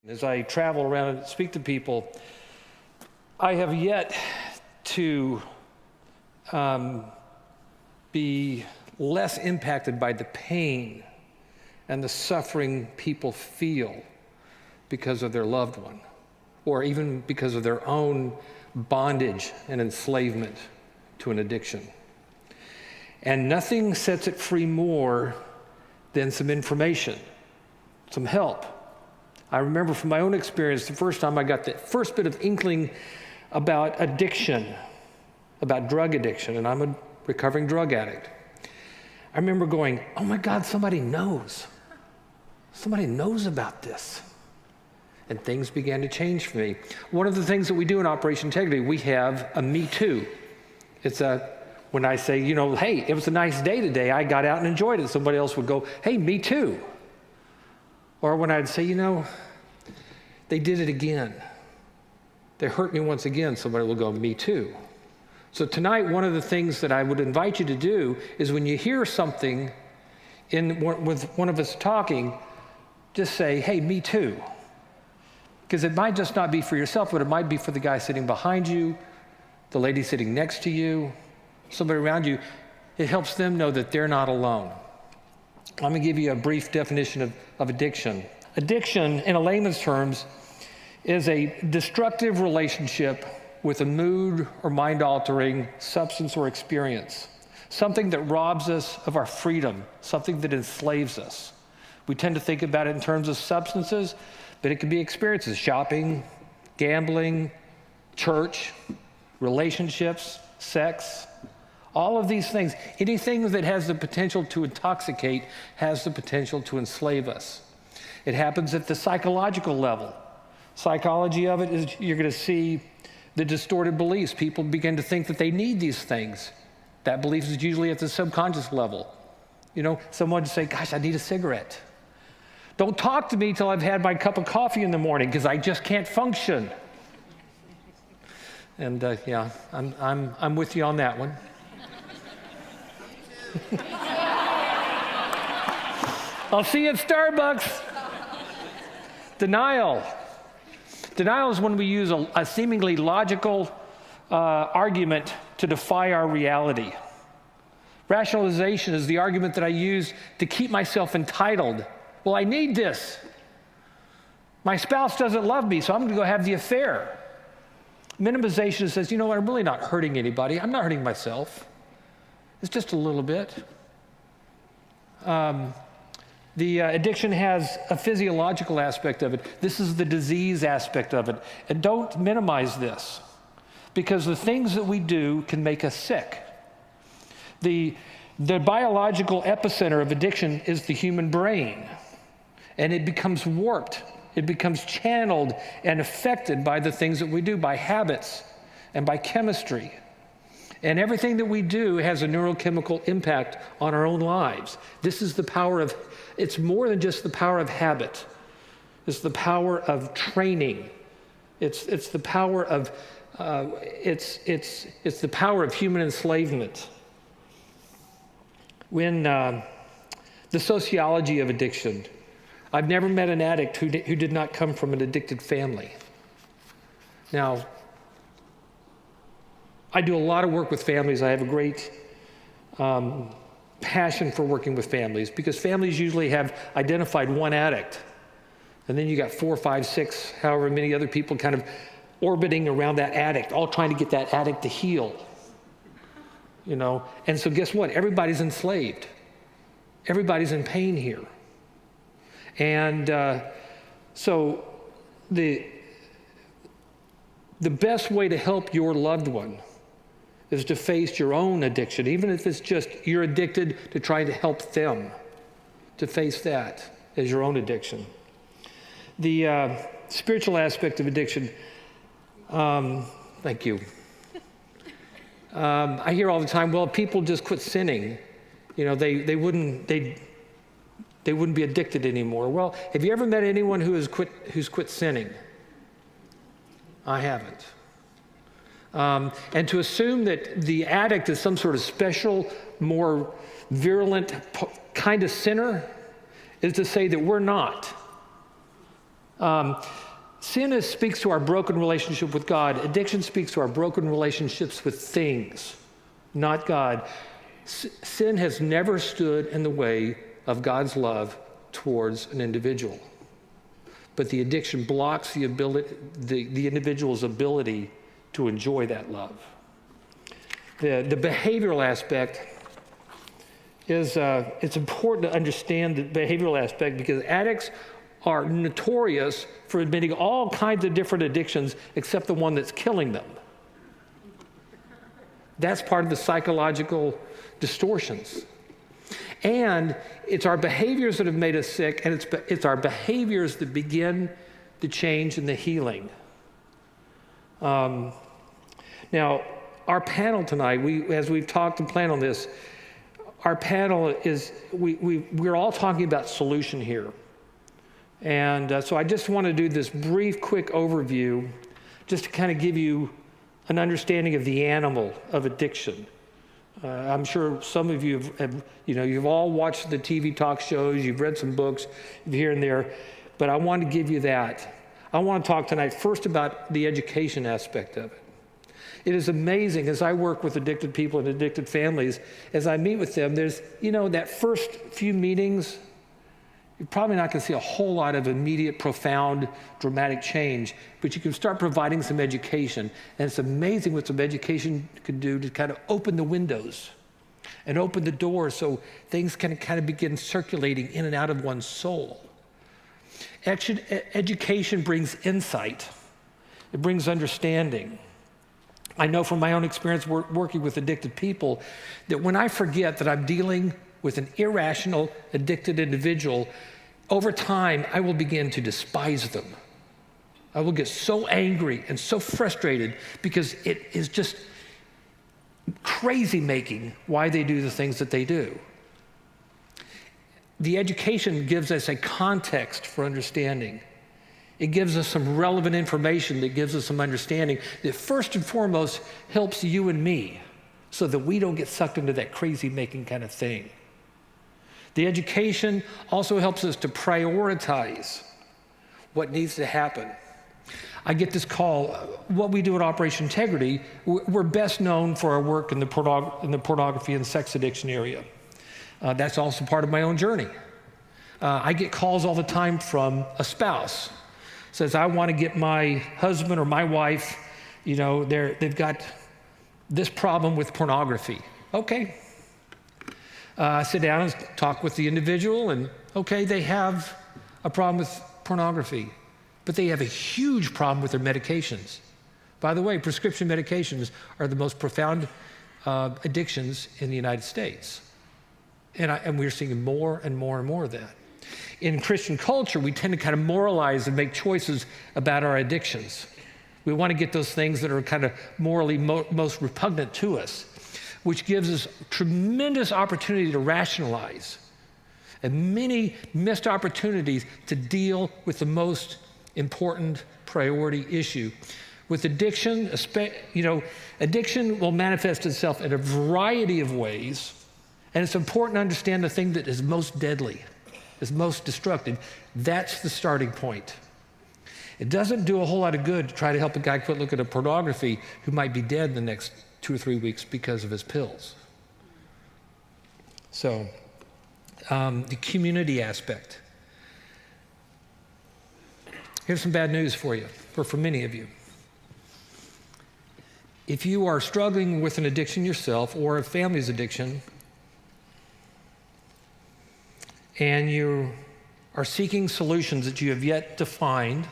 As I travel around and speak to people, I have yet to be less impacted by the pain and the suffering people feel because of their loved one, or even because of their own bondage and enslavement to an addiction. And nothing sets it free more than some information, some help. I remember from my own experience, the first time I got the first bit of inkling about addiction, about drug addiction, and I'm a recovering drug addict. I remember going, oh my God, somebody knows. Somebody knows about this. And things began to change for me. One of the things that we do in Operation Integrity, we have a Me Too. It's when I say, hey, it was a nice day today, I got out and enjoyed it. Somebody else would go, hey, me too. Or when I'd say, they did it again. They hurt me once again, somebody will go, me too. So tonight, one of the things that I would invite you to do is when you hear something with one of us talking, just say, hey, me too. Because it might just not be for yourself, but it might be for the guy sitting behind you, the lady sitting next to you, somebody around you. It helps them know that they're not alone. I'm going to give you a brief definition of addiction. Addiction, in a layman's terms, is a destructive relationship with a mood or mind-altering substance or experience, something that robs us of our freedom, something that enslaves us. We tend to think about it in terms of substances, but it could be experiences: shopping, gambling, church, relationships, sex. All of these things, anything that has the potential to intoxicate has the potential to enslave us. It happens at the psychological level. Psychology of it is you're going to see the distorted beliefs. People begin to think that they need these things. That belief is usually at the subconscious level. Someone would say, gosh, I need a cigarette. Don't talk to me till I've had my cup of coffee in the morning because I just can't function. And I'm with you on that one. I'll see you at Starbucks. Denial. Denial is when we use a seemingly logical argument to defy our reality. Rationalization is the argument that I use to keep myself entitled. Well, I need this. My spouse doesn't love me, so I'm going to go have the affair. Minimization says, I'm really not hurting anybody. I'm not hurting myself. It's just a little bit. The addiction has a physiological aspect of it. This is the disease aspect of it. And don't minimize this, because the things that we do can make us sick. The biological epicenter of addiction is the human brain, and it becomes warped. It becomes channeled and affected by the things that we do, by habits and by chemistry. And everything that we do has a neurochemical impact on our own lives. This is the power of, it's more than just the power of habit. It's the power of training. It's the power of, it's the power of human enslavement. When the sociology of addiction, I've never met an addict who did not come from an addicted family. Now, I do a lot of work with families. I have a great passion for working with families, because families usually have identified one addict. And then you got 4, 5, 6, however many other people kind of orbiting around that addict, all trying to get that addict to heal. And so guess what? Everybody's enslaved. Everybody's in pain here. And so the best way to help your loved one is to face your own addiction, even if it's just you're addicted, to try to help them, to face that as your own addiction. The spiritual aspect of addiction, thank you. I hear all the time, well, people just quit sinning. They wouldn't be addicted anymore. Well, have you ever met anyone who's quit sinning? I haven't. And to assume that the addict is some sort of special, more virulent kind of sinner is to say that we're not. Sin speaks to our broken relationship with God. Addiction speaks to our broken relationships with things, not God. Sin has never stood in the way of God's love towards an individual. But the addiction blocks the individual's ability to enjoy that love. The behavioral aspect is, it's important to understand the behavioral aspect because addicts are notorious for admitting all kinds of different addictions except the one that's killing them. That's part of the psychological distortions. And it's our behaviors that have made us sick, and it's our behaviors that begin the change and the healing. Now, our panel tonight, as we've talked and planned on this, our panel is, we're all talking about solution here. And so I just want to do this brief, quick overview just to kind of give you an understanding of the animal of addiction. I'm sure some of you have, you've all watched the TV talk shows, you've read some books here and there, but I want to give you that. I want to talk tonight first about the education aspect of it. It is amazing as I work with addicted people and addicted families, as I meet with them, there's, that first few meetings, you're probably not going to see a whole lot of immediate, profound, dramatic change, but you can start providing some education. And it's amazing what some education can do to kind of open the windows and open the doors so things can kind of begin circulating in and out of one's soul. Education brings insight. It brings understanding. I know from my own experience working with addicted people that when I forget that I'm dealing with an irrational, addicted individual, over time, I will begin to despise them. I will get so angry and so frustrated because it is just crazy making why they do the things that they do. The education gives us a context for understanding. It gives us some relevant information that gives us some understanding that first and foremost helps you and me so that we don't get sucked into that crazy making kind of thing. The education also helps us to prioritize what needs to happen. I get this call, what we do at Operation Integrity, we're best known for our work in the pornography and sex addiction area. That's also part of my own journey. I get calls all the time from a spouse. Says, I want to get my husband or my wife, they've got this problem with pornography. Okay. Sit down and talk with the individual, and okay, they have a problem with pornography, but they have a huge problem with their medications. By the way, prescription medications are the most profound addictions in the United States. And we're seeing more and more and more of that. In Christian culture, we tend to kind of moralize and make choices about our addictions. We want to get those things that are kind of morally most repugnant to us, which gives us tremendous opportunity to rationalize and many missed opportunities to deal with the most important priority issue. With addiction, addiction will manifest itself in a variety of ways, and it's important to understand the thing that is most deadly, is most destructive. That's the starting point. It doesn't do a whole lot of good to try to help a guy quit looking at pornography who might be dead in the next 2 or 3 weeks because of his pills. So, the community aspect. Here's some bad news for you, or for many of you. If you are struggling with an addiction yourself or a family's addiction, and you are seeking solutions that you have yet to find,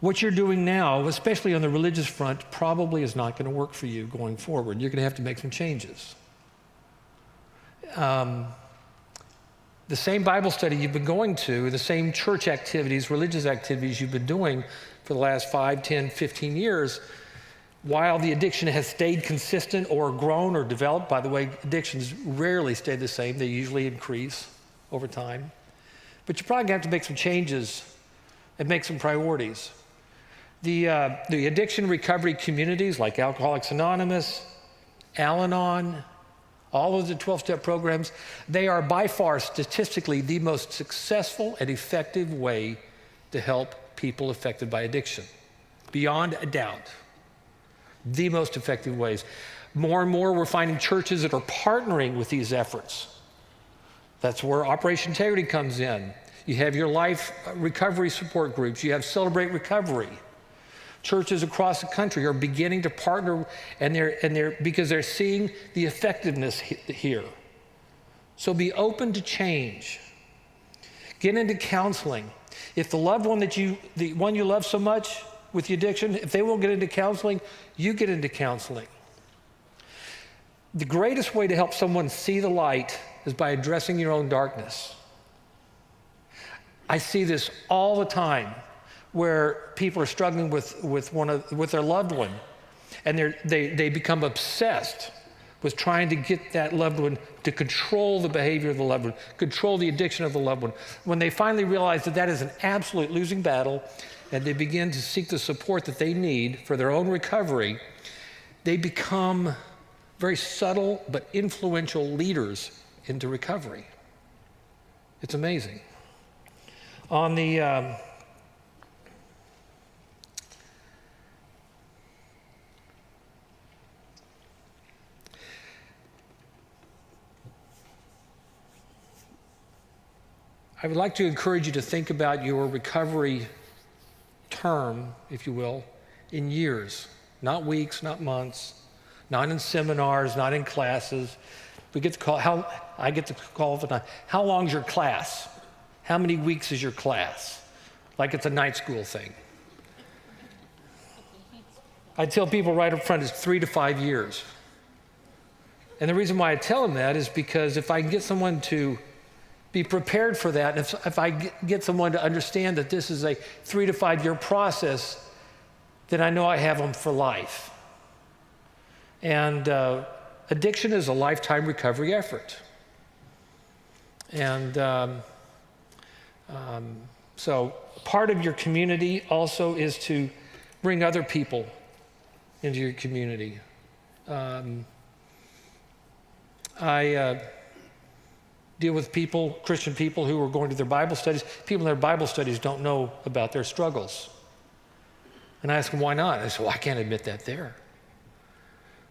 what you're doing now, especially on the religious front, probably is not going to work for you going forward. You're going to have to make some changes. The same Bible study you've been going to, the same church activities, religious activities you've been doing for the last 5, 10, 15 years, while the addiction has stayed consistent or grown or developed, by the way, addictions rarely stay the same. They usually increase over time. But you're probably going to have to make some changes and make some priorities. The addiction recovery communities like Alcoholics Anonymous, Al-Anon, all of the 12-step programs, they are by far statistically the most successful and effective way to help people affected by addiction. Beyond a doubt. The most effective ways. More and more we're finding churches that are partnering with these efforts. That's where Operation Integrity comes in. You have your life recovery support groups. You have Celebrate Recovery. Churches across the country are beginning to partner, and they're because they're seeing the effectiveness here. So be open to change. Get into counseling. If the loved one the one you love so much with the addiction, if they won't get into counseling, you get into counseling. The greatest way to help someone see the light is by addressing your own darkness. I see this all the time where people are struggling with their loved one, and they become obsessed with trying to get that loved one to control the behavior of the loved one, control the addiction of the loved one. When they finally realize that that is an absolute losing battle, and they begin to seek the support that they need for their own recovery, they become very subtle but influential leaders into recovery. It's amazing. On the I would like to encourage you to think about your recovery term, if you will, in years, not weeks, not months, not in seminars, not in classes. I get the call all the time. How long's your class? How many weeks is your class? Like it's a night school thing. I tell people right up front, it's 3 to 5 years. And the reason why I tell them that is because if I can get someone to be prepared for that, and if I get someone to understand that this is a 3 to 5 year process, then I know I have them for life. And addiction is a lifetime recovery effort. And so part of your community also is to bring other people into your community. I deal with people, Christian people who are going to their Bible studies. People in their Bible studies don't know about their struggles. And I ask them, why not? I say, well, I can't admit that there.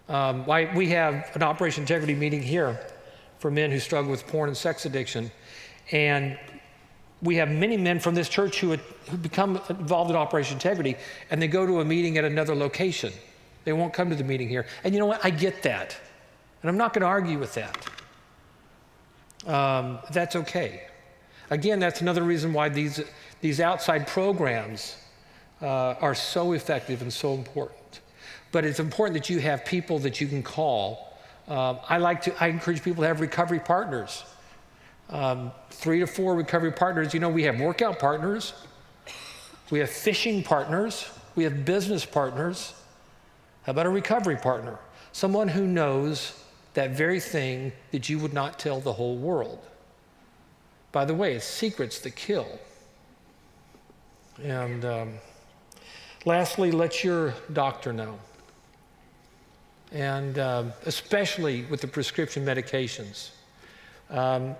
We have an Operation Integrity meeting here for men who struggle with porn and sex addiction. And we have many men from this church who become involved in Operation Integrity, and they go to a meeting at another location. They won't come to the meeting here. And you know what? I get that. And I'm not going to argue with that. That's okay. Again, that's another reason why these outside programs are so effective and so important. But it's important that you have people that you can call. I encourage people to have recovery partners. 3 to 4 recovery partners. You know, we have workout partners. We have fishing partners. We have business partners. How about a recovery partner? Someone who knows that very thing that you would not tell the whole world. By the way, it's secrets that kill. And lastly, let your doctor know. And especially with the prescription medications. The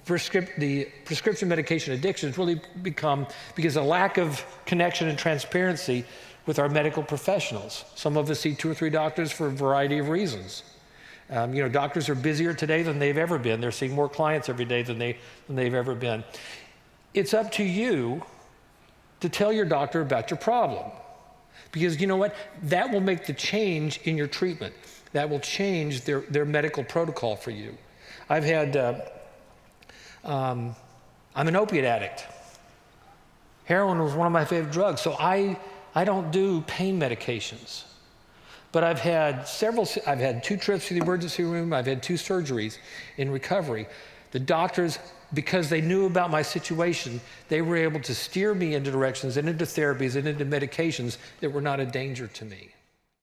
prescription medication addiction has really become because of lack of connection and transparency with our medical professionals. Some of us see 2 or 3 doctors for a variety of reasons. Doctors are busier today than they've ever been. They're seeing more clients every day than they've ever been. It's up to you to tell your doctor about your problem. Because you know what? That will make the change in your treatment. That will change their medical protocol for you. I've had, I'm an opiate addict. Heroin was one of my favorite drugs, so I don't do pain medications. But I've had 2 trips to the emergency room, I've had 2 surgeries in recovery. The doctors, because they knew about my situation, they were able to steer me into directions and into therapies and into medications that were not a danger to me.